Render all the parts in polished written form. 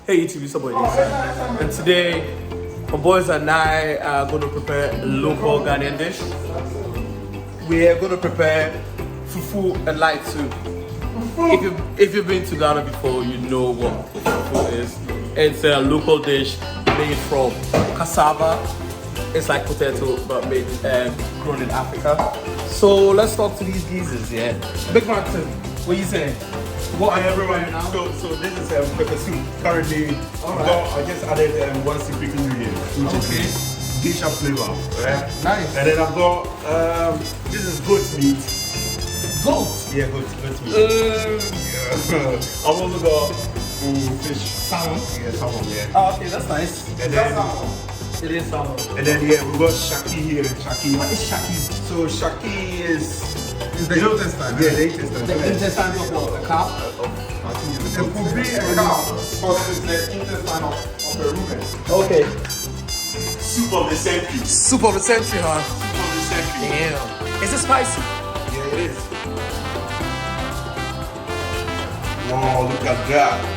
Hey YouTube, it's your boy Lisa. And today, my boys and I are going to prepare a local Ghanaian dish. We are going to prepare fufu and light soup. If you've been to Ghana before, you know what fufu is. It's a local dish made from cassava. It's like potato, but made grown in Africa. So let's talk to these geezers, yeah. Big Martin, what are you saying? What are you right now? So this is pepper soup. Currently, I just added one secret ingredient, which is geisha flavor. Right? Nice. And then I've got this is goat meat. Goat? Yeah, goat meat. Yeah. I've also got fish. Salmon? Yeah, salmon. Yeah. Oh, okay, that's nice. And then, It is salmon. And then we've got shaki here. Shaki. What is shaki? So shaki is the intestine. Yeah, the intestine. The intestine of what? A cow? It could be a cow, but it's the intestine of a rumen. Okay. Soup of the century. Soup of the century, huh? Soup of the century. Damn. Is it spicy? Yeah, it is. Wow, look at that.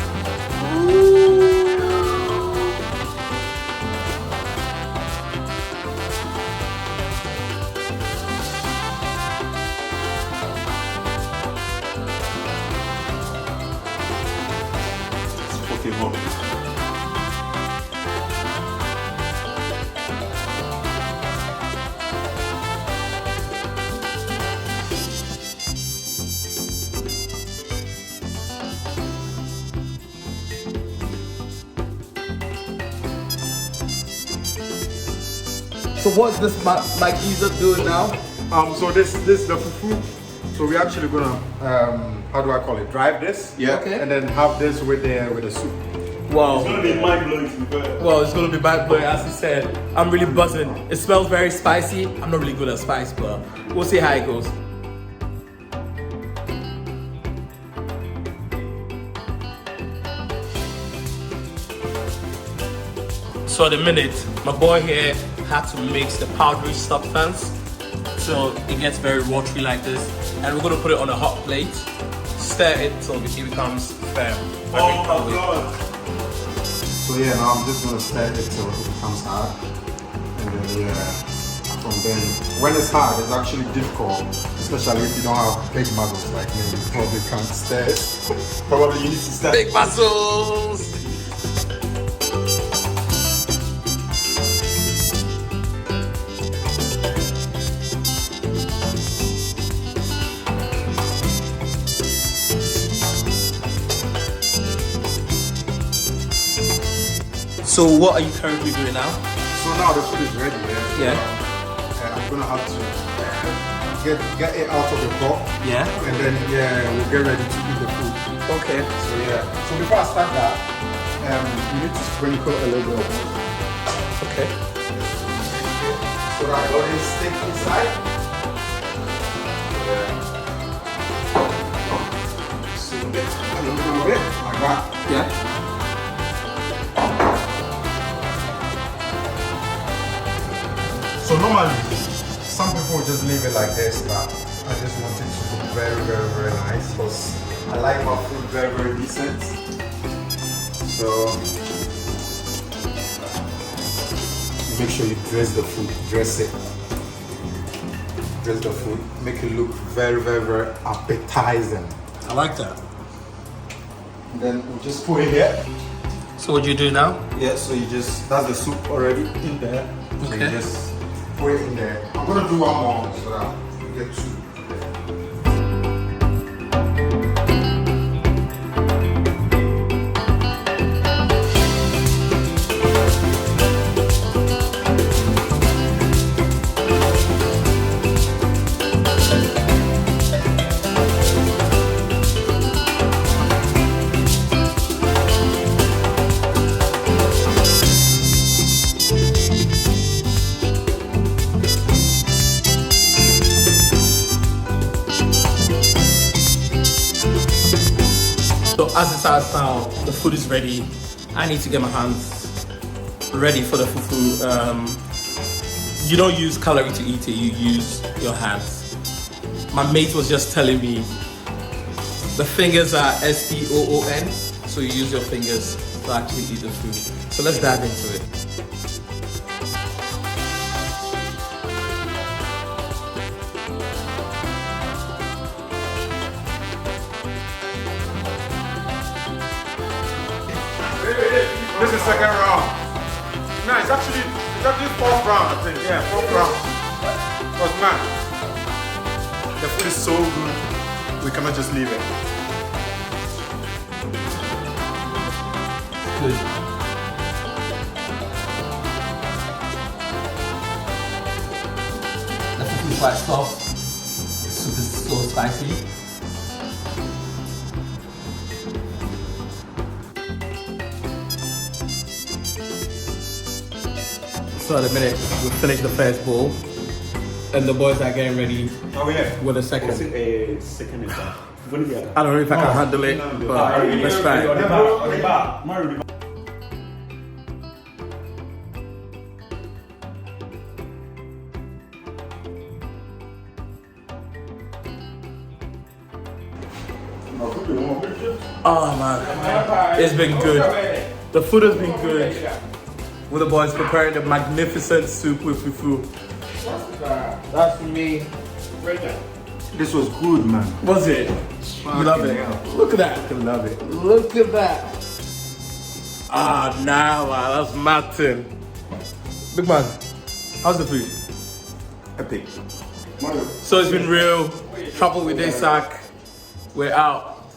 So what's this Mike Giza doing now? So this is the fufu. So we're actually gonna how do I call it? Drive this, yeah, Okay. and then have this with the soup. Wow. It's gonna be mind blowing. Well, it's gonna be bad boy, as you said. I'm really buzzing. It smells very spicy. I'm not really good at spice, but we'll see how it goes. So at the minute, my boy here had to mix the powdery substance so it gets very watery like this, and we're gonna put it on a hot plate, stir it till it becomes firm. Oh my god. So yeah, now I'm just gonna stir it till it becomes hard, and then from then when it's hard, it's actually difficult, especially if you don't have big muscles like me. You probably can't stir it. Probably you need to stir. Big muscles! So what are you currently doing now? So now the food is ready. Yeah. I'm gonna have to get it out of the pot. Yeah. And then we'll get ready to eat the food. Okay. So yeah. So before I start that, you need to sprinkle a little bit of water. Okay. So that it doesn't stick inside. So a little bit like that. Yeah. So normally, some people just leave it like this, but I just want it to look very, very, very nice because I like my food very, very decent. So make sure you dress the food, dress it. Dress the food, make it look very, very, very appetizing. I like that. And then we'll just put it here. So what do you do now? Yeah, so you just, that's the soup already in there. So Okay. you just put it in there. I'm gonna do one more so that we get two. So as it stands now, the food is ready. I need to get my hands ready for the fufu. You don't use calorie to eat it, you use your hands. My mate was just telling me the fingers are S-P-O-O-N, so you use your fingers to actually eat the food. So let's dive into it. This is second round. No, it's actually fourth round, I think. Yeah, fourth round. But man, the food is so good. We cannot just leave it. Good. The food is quite soft. The soup is so spicy. So at the minute, we finished the first bowl, and the boys are getting ready Oh yeah. with the second. Second is that. I don't know if I can handle it, but let's try it. Oh man, it's been good. The food has been good. With the boys preparing the magnificent soup with fufu. That's for me. This was good, man. Was it? You love it? Look at that. I love it. Look at that. Ah, nah, man. That's Martin. Big man, how's the food? Epic. So it's been real. Travel with Isaac. We're out.